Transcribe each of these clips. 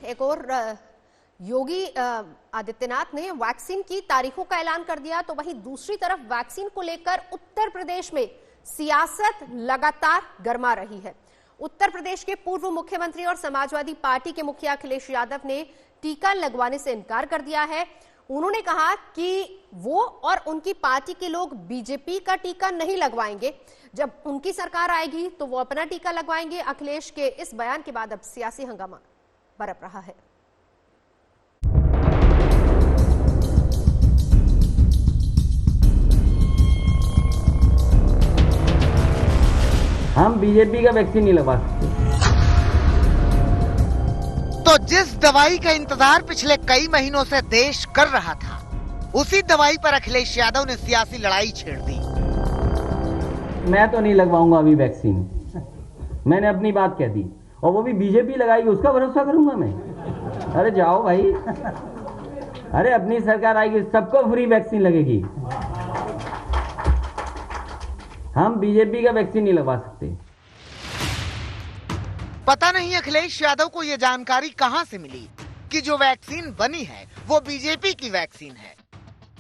एक और योगी आदित्यनाथ ने वैक्सीन की तारीखों का ऐलान कर दिया, तो वहीं दूसरी तरफ वैक्सीन को लेकर उत्तर प्रदेश में सियासत लगातार गर्मा रही है। उत्तर प्रदेश के पूर्व मुख्यमंत्री और समाजवादी पार्टी के मुखिया अखिलेश यादव ने टीका लगवाने से इनकार कर दिया है। उन्होंने कहा कि वो और उनकी पार्टी के लोग बीजेपी का टीका नहीं लगवाएंगे, जब उनकी सरकार आएगी तो वो अपना टीका लगवाएंगे। अखिलेश के इस बयान के बाद अब सियासी हंगामा बरप रहा है। हम बीजेपी का वैक्सीन नहीं लगवा सकते। तो जिस दवाई का इंतजार पिछले कई महीनों से देश कर रहा था, उसी दवाई पर अखिलेश यादव ने सियासी लड़ाई छेड़ दी। मैं तो नहीं लगवाऊंगा अभी वैक्सीन, मैंने अपनी बात कह दी, और वो भी बीजेपी लगाएगी उसका भरोसा करूंगा मैं? अरे जाओ भाई, अरे अपनी सरकार आएगी सबको फ्री वैक्सीन लगेगी। हम बीजेपी का वैक्सीन नहीं लगवा सकते। पता नहीं अखिलेश यादव को ये जानकारी कहां से मिली कि जो वैक्सीन बनी है वो बीजेपी की वैक्सीन है।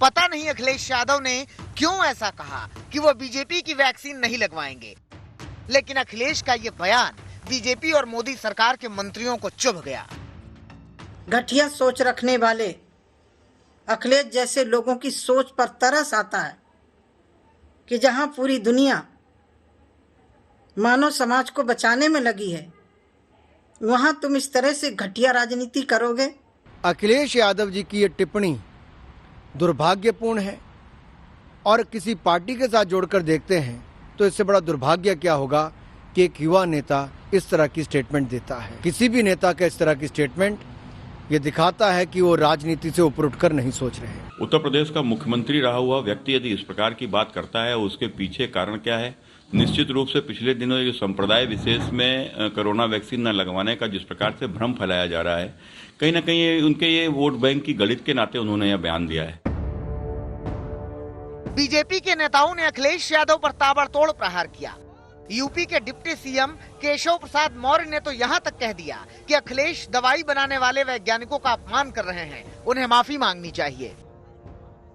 पता नहीं अखिलेश यादव ने क्यों ऐसा कहा कि वो बीजेपी की वैक्सीन नहीं लगवाएंगे, लेकिन अखिलेश का ये बयान बीजेपी और मोदी सरकार के मंत्रियों को चुभ गया। घटिया सोच रखने वाले अखिलेश जैसे लोगों की सोच पर तरस आता है कि जहां पूरी दुनिया मानव समाज को बचाने में लगी है, वहां तुम इस तरह से घटिया राजनीति करोगे। अखिलेश यादव जी की ये टिप्पणी दुर्भाग्यपूर्ण है, और किसी पार्टी के साथ जोड़कर देखते हैं तो इससे बड़ा दुर्भाग्य क्या होगा कि एक युवा नेता इस तरह की स्टेटमेंट देता है। किसी भी नेता का इस तरह की स्टेटमेंट ये दिखाता है कि वो राजनीति से ऊपर उठकर नहीं सोच रहे। उत्तर प्रदेश का मुख्यमंत्री रहा हुआ व्यक्ति यदि इस प्रकार की बात करता है, उसके पीछे कारण क्या है? निश्चित रूप से पिछले दिनों ये संप्रदाय विशेष में कोरोना वैक्सीन न लगवाने का जिस प्रकार से भ्रम फैलाया जा रहा है, कहीं न कहीं उनके ये वोट बैंक की गलित के नाते उन्होंने यह बयान दिया है। बीजेपी के नेताओं ने अखिलेश यादव पर ताबड़तोड़ प्रहार किया। यूपी के डिप्टी सीएम केशव प्रसाद मौर्य ने तो यहाँ तक कह दिया कि अखिलेश दवाई बनाने वाले वैज्ञानिकों का अपमान कर रहे हैं, उन्हें माफी मांगनी चाहिए।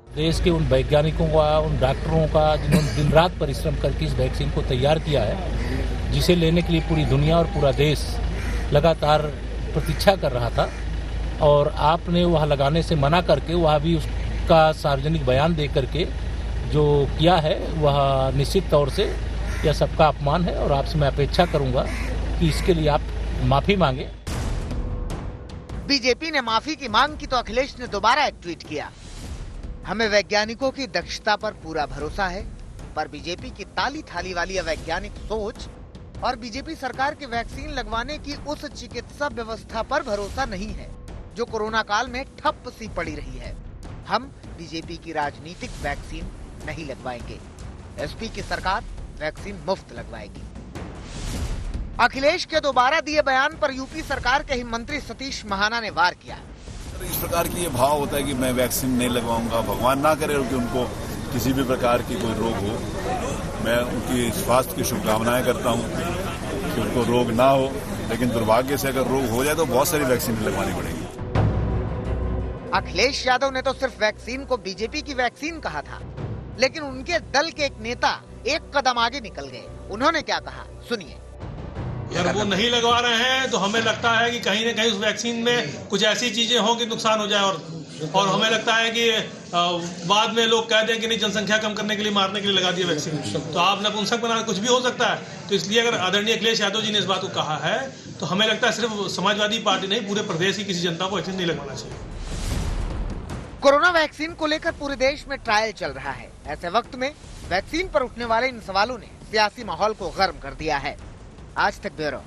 देश के उन वैज्ञानिकों का, उन डॉक्टरों का जिन्होंने दिन रात परिश्रम करके इस वैक्सीन को तैयार किया है, जिसे लेने के लिए पूरी दुनिया और पूरा देश लगातार प्रतीक्षा कर रहा था, और आपने वह लगाने से मना करके वह भी उसका सार्वजनिक बयान दे करके जो किया है, वह निश्चित तौर से यह सबका अपमान है। और आपसे मैं अपेक्षा करूंगा कि इसके लिए आप माफी मांगे। बीजेपी ने माफी की मांग की तो अखिलेश ने दोबारा एक ट्वीट किया, हमें वैज्ञानिकों की दक्षता पर पूरा भरोसा है, पर बीजेपी की ताली थाली वाली अवैज्ञानिक सोच और बीजेपी सरकार के वैक्सीन लगवाने की उस चिकित्सा व्यवस्था पर भरोसा नहीं है जो कोरोना काल में ठप सी पड़ी रही है। हम बीजेपी की राजनीतिक वैक्सीन नहीं लगवाएंगे, एसपी की सरकार वैक्सीन मुफ्त लगवाएगी। अखिलेश के दोबारा दिए बयान पर यूपी सरकार के ही मंत्री सतीश महाना ने वार किया। इस प्रकार की ये भाव होता है कि मैं वैक्सीन नहीं लगवाऊंगा, भगवान ना करे कि उनको किसी भी प्रकार की कोई रोग हो। मैं उनकी स्वास्थ्य की शुभकामनाएं करता हूं कि उनको रोग ना हो, लेकिन दुर्भाग्य से अगर रोग हो जाए तो बहुत सारी वैक्सीन लगवानी पड़ेगी। अखिलेश यादव ने तो सिर्फ वैक्सीन को बीजेपी की वैक्सीन कहा था, लेकिन उनके दल के एक नेता एक कदम आगे निकल गए। उन्होंने क्या कहा, सुनिए। अगर वो नहीं लगवा रहे हैं तो हमें लगता है कि कहीं न कहीं उस वैक्सीन में कुछ ऐसी चीजें हों कि नुकसान हो जाए, और हमें लगता है कि बाद में लोग कह दें कि नहीं, जनसंख्या कम करने के लिए, मारने के लिए लगा दिए वैक्सीन, तो आप नपुंसक बना, कुछ भी हो सकता है। तो इसलिए अगर आदरणीय अखिलेश यादव जी ने इस बात को कहा है तो हमें लगता है सिर्फ समाजवादी पार्टी नहीं, पूरे प्रदेश की किसी जनता को वैक्सीन नहीं लगवाना चाहिए। कोरोना वैक्सीन को लेकर पूरे देश में ट्रायल चल रहा है। ऐसे वक्त में वैक्सीन पर उठने वाले इन सवालों ने सियासी माहौल को गर्म कर दिया है। आज तक ब्यूरो।